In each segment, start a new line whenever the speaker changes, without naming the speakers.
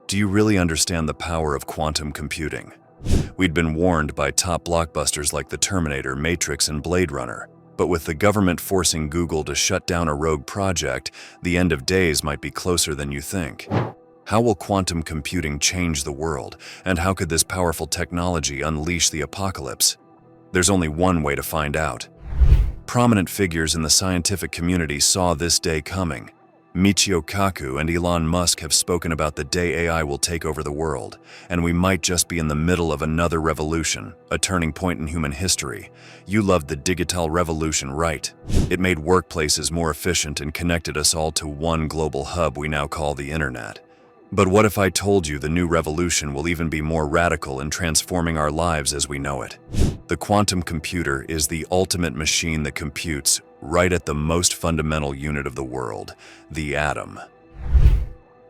Do you really understand the power of quantum computing? We'd been warned by top blockbusters like The Terminator, Matrix, and Blade Runner. But with the government forcing Google to shut down a rogue project, the end of days might be closer than you think. How will quantum computing change the world, and how could this powerful technology unleash the apocalypse? There's only one way to find out. Prominent figures in the scientific community saw this day coming. Michio, Kaku, and Elon Musk have spoken about the day AI will take over the world, and we might just be in the middle of another revolution, a turning point in human history. You loved the digital revolution, right? It made workplaces more efficient and connected us all to one global hub we now call the internet. But what if I told you the new revolution will even be more radical in transforming our lives as we know it? The quantum computer is the ultimate machine that computes right at the most fundamental unit of the world, the atom.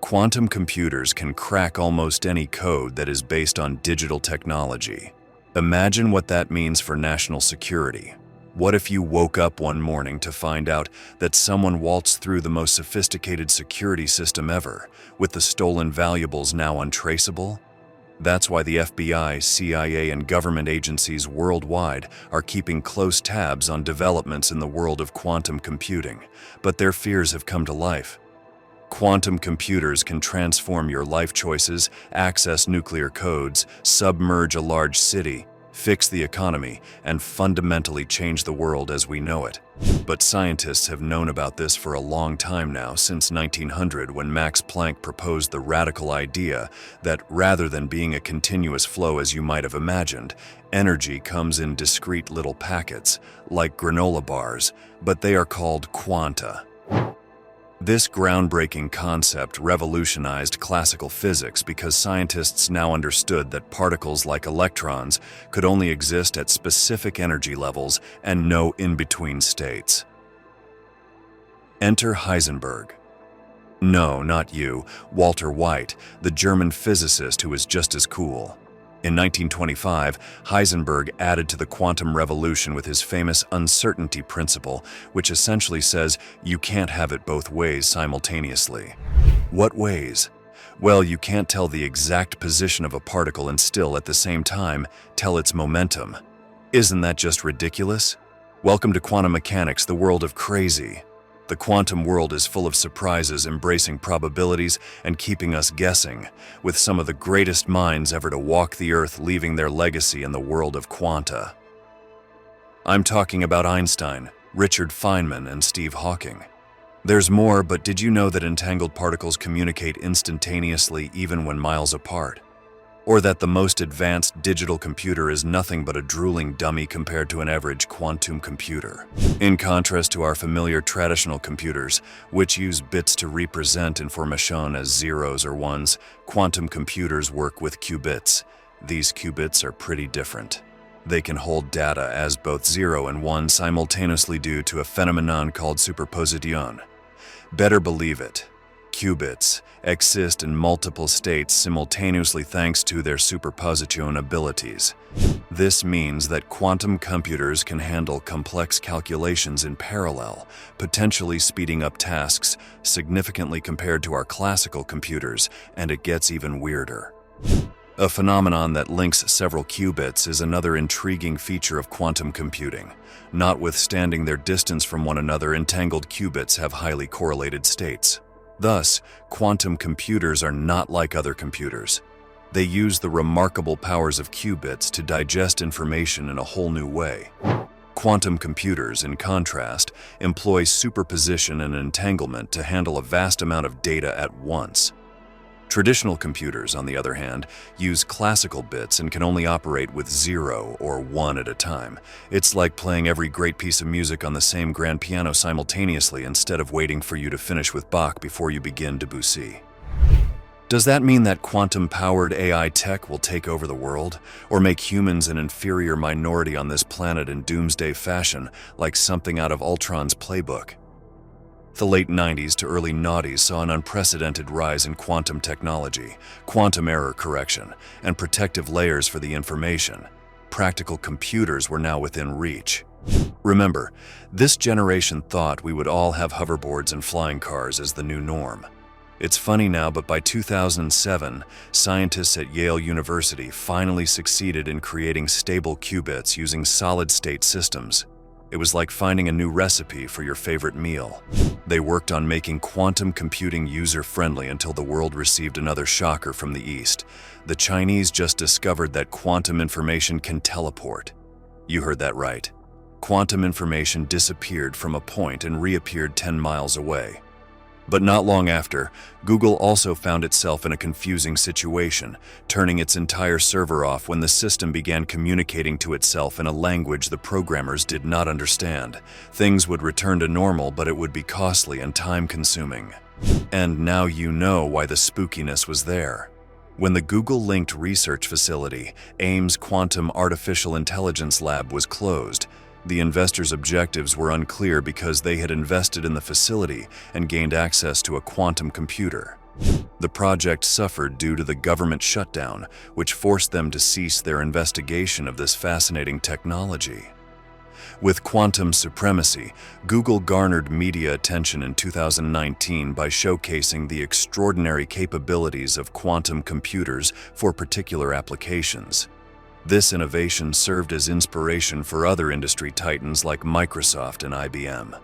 Quantum computers can crack almost any code that is based on digital technology. Imagine what that means for national security. What if you woke up one morning to find out that someone waltzed through the most sophisticated security system ever, with the stolen valuables now untraceable? That's why the FBI, CIA, and government agencies worldwide are keeping close tabs on developments in the world of quantum computing, but their fears have come to life. Quantum computers can transform your life choices, access nuclear codes, submerge a large city, fix the economy, and fundamentally change the world as we know it. But scientists have known about this for a long time now, since 1900, when Max Planck proposed the radical idea that rather than being a continuous flow as you might have imagined, energy comes in discrete little packets, like granola bars, but they are called quanta. This groundbreaking concept revolutionized classical physics because scientists now understood that particles like electrons could only exist at specific energy levels and no in-between states. Enter Heisenberg. No, not you, Walter White, the German physicist who is just as cool. In 1925, Heisenberg added to the quantum revolution with his famous uncertainty principle, which essentially says you can't have it both ways simultaneously. What ways? Well, you can't tell the exact position of a particle and still, at the same time, tell its momentum. Isn't that just ridiculous? Welcome to quantum mechanics, the world of crazy. The quantum world is full of surprises, embracing probabilities and keeping us guessing, with some of the greatest minds ever to walk the earth leaving their legacy in the world of quanta. I'm talking about Einstein, Richard Feynman, and Steve Hawking. There's more, but did you know that entangled particles communicate instantaneously even when miles apart? Or that the most advanced digital computer is nothing but a drooling dummy compared to an average quantum computer. In contrast to our familiar traditional computers, which use bits to represent information as zeros or ones, quantum computers work with qubits. These qubits are pretty different. They can hold data as both 0 and 1 simultaneously due to a phenomenon called superposition. Better believe it. Qubits exist in multiple states simultaneously thanks to their superposition abilities. This means that quantum computers can handle complex calculations in parallel, potentially speeding up tasks significantly compared to our classical computers, and it gets even weirder. A phenomenon that links several qubits is another intriguing feature of quantum computing. Notwithstanding their distance from one another, entangled qubits have highly correlated states. Thus, quantum computers are not like other computers. They use the remarkable powers of qubits to digest information in a whole new way. Quantum computers, in contrast, employ superposition and entanglement to handle a vast amount of data at once. Traditional computers, on the other hand, use classical bits and can only operate with 0 or 1 at a time. It's like playing every great piece of music on the same grand piano simultaneously instead of waiting for you to finish with Bach before you begin Debussy. Does that mean that quantum-powered AI tech will take over the world, or make humans an inferior minority on this planet in doomsday fashion, like something out of Ultron's playbook? The late 90s to early noughties saw an unprecedented rise in quantum technology, quantum error correction, and protective layers for the information. Practical computers were now within reach. Remember, this generation thought we would all have hoverboards and flying cars as the new norm. It's funny now, but by 2007, scientists at Yale University finally succeeded in creating stable qubits using solid-state systems. It was like finding a new recipe for your favorite meal. They worked on making quantum computing user-friendly until the world received another shocker from the East. The Chinese just discovered that quantum information can teleport. You heard that right. Quantum information disappeared from a point and reappeared 10 miles away. But not long after, Google also found itself in a confusing situation, turning its entire server off when the system began communicating to itself in a language the programmers did not understand. Things would return to normal, but it would be costly and time-consuming. And now you know why the spookiness was there. When the Google-linked research facility, Ames Quantum Artificial Intelligence Lab, was closed, the investors' objectives were unclear because they had invested in the facility and gained access to a quantum computer. The project suffered due to the government shutdown, which forced them to cease their investigation of this fascinating technology. With quantum supremacy, Google garnered media attention in 2019 by showcasing the extraordinary capabilities of quantum computers for particular applications. This innovation served as inspiration for other industry titans like Microsoft and IBM.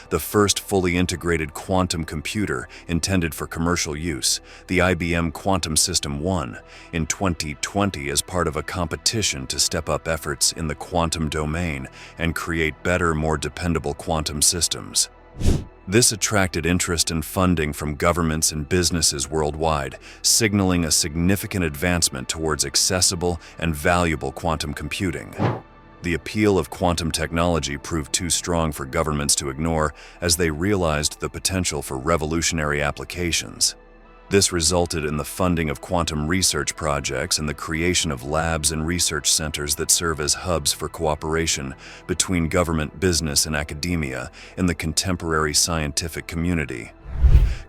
The first fully integrated quantum computer intended for commercial use, the IBM Quantum System won in 2020 as part of a competition to step up efforts in the quantum domain and create better, more dependable quantum systems. This attracted interest and funding from governments and businesses worldwide, signaling a significant advancement towards accessible and valuable quantum computing. The appeal of quantum technology proved too strong for governments to ignore as they realized the potential for revolutionary applications. This resulted in the funding of quantum research projects and the creation of labs and research centers that serve as hubs for cooperation between government, business, and academia in the contemporary scientific community.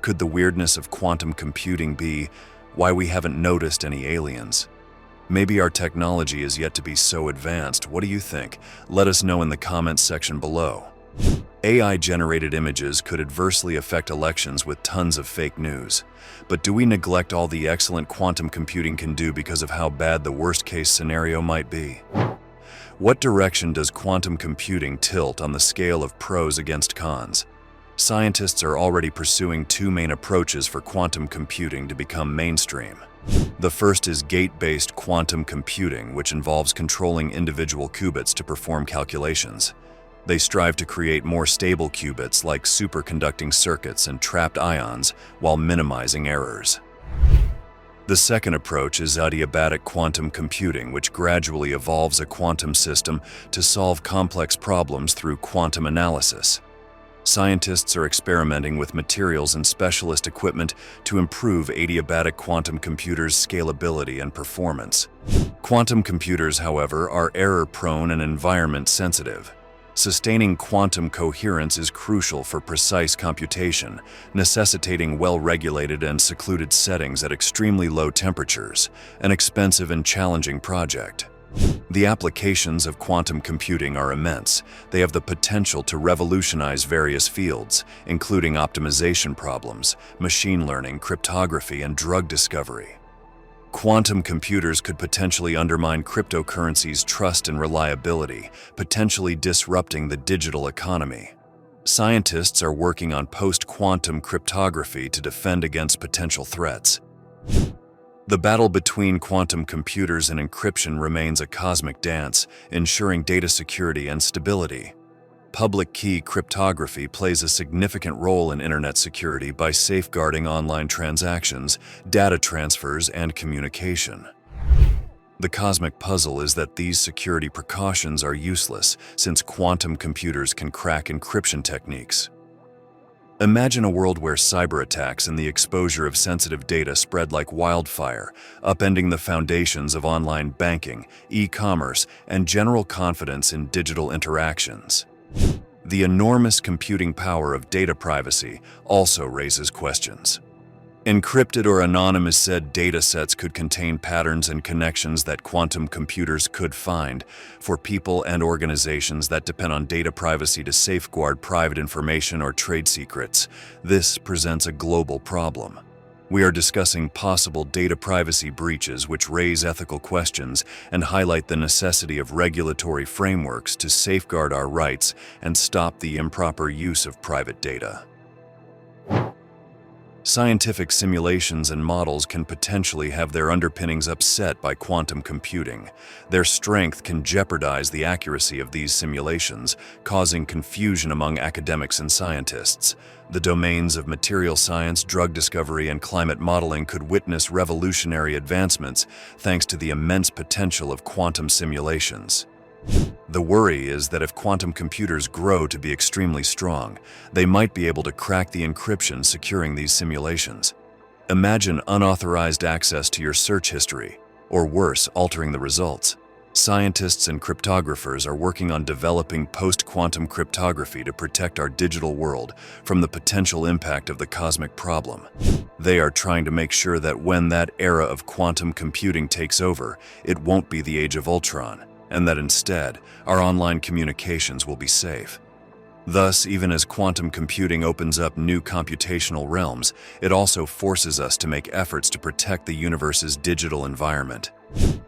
Could the weirdness of quantum computing be why we haven't noticed any aliens? Maybe our technology is yet to be so advanced. What do you think? Let us know in the comments section below. AI-generated images could adversely affect elections with tons of fake news. But do we neglect all the excellent quantum computing can do because of how bad the worst-case scenario might be? What direction does quantum computing tilt on the scale of pros against cons? Scientists are already pursuing two main approaches for quantum computing to become mainstream. The first is gate-based quantum computing, which involves controlling individual qubits to perform calculations. They strive to create more stable qubits like superconducting circuits and trapped ions while minimizing errors. The second approach is adiabatic quantum computing, which gradually evolves a quantum system to solve complex problems through quantum analysis. Scientists are experimenting with materials and specialist equipment to improve adiabatic quantum computers' scalability and performance. Quantum computers, however, are error-prone and environment-sensitive. Sustaining quantum coherence is crucial for precise computation, necessitating well-regulated and secluded settings at extremely low temperatures, an expensive and challenging project. The applications of quantum computing are immense. They have the potential to revolutionize various fields, including optimization problems, machine learning, cryptography, and drug discovery. Quantum computers could potentially undermine cryptocurrencies' trust and reliability, potentially disrupting the digital economy. Scientists are working on post-quantum cryptography to defend against potential threats. The battle between quantum computers and encryption remains a cosmic dance, ensuring data security and stability. Public key cryptography plays a significant role in internet security by safeguarding online transactions, data transfers, and communication. The cosmic puzzle is that these security precautions are useless since quantum computers can crack encryption techniques. Imagine a world where cyber attacks and the exposure of sensitive data spread like wildfire, upending the foundations of online banking, e-commerce, and general confidence in digital interactions. The enormous computing power of data privacy also raises questions. Encrypted or anonymous said datasets could contain patterns and connections that quantum computers could find. For people and organizations that depend on data privacy to safeguard private information or trade secrets, this presents a global problem. We are discussing possible data privacy breaches which raise ethical questions and highlight the necessity of regulatory frameworks to safeguard our rights and stop the improper use of private data. Scientific simulations and models can potentially have their underpinnings upset by quantum computing. Their strength can jeopardize the accuracy of these simulations, causing confusion among academics and scientists. The domains of material science, drug discovery, and climate modeling could witness revolutionary advancements thanks to the immense potential of quantum simulations. The worry is that if quantum computers grow to be extremely strong, they might be able to crack the encryption securing these simulations. Imagine unauthorized access to your search history, or worse, altering the results. Scientists and cryptographers are working on developing post-quantum cryptography to protect our digital world from the potential impact of the cosmic problem. They are trying to make sure that when that era of quantum computing takes over, it won't be the age of Ultron, and that instead, our online communications will be safe. Thus, even as quantum computing opens up new computational realms, it also forces us to make efforts to protect the universe's digital environment.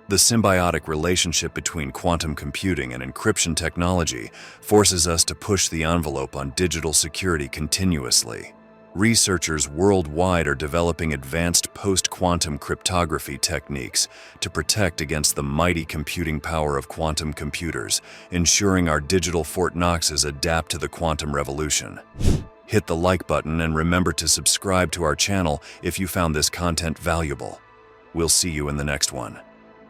The symbiotic relationship between quantum computing and encryption technology forces us to push the envelope on digital security continuously. Researchers worldwide are developing advanced post-quantum cryptography techniques to protect against the mighty computing power of quantum computers, ensuring our digital Fort Knoxes adapt to the quantum revolution. Hit the like button and remember to subscribe to our channel if you found this content valuable. We'll see you in the next one.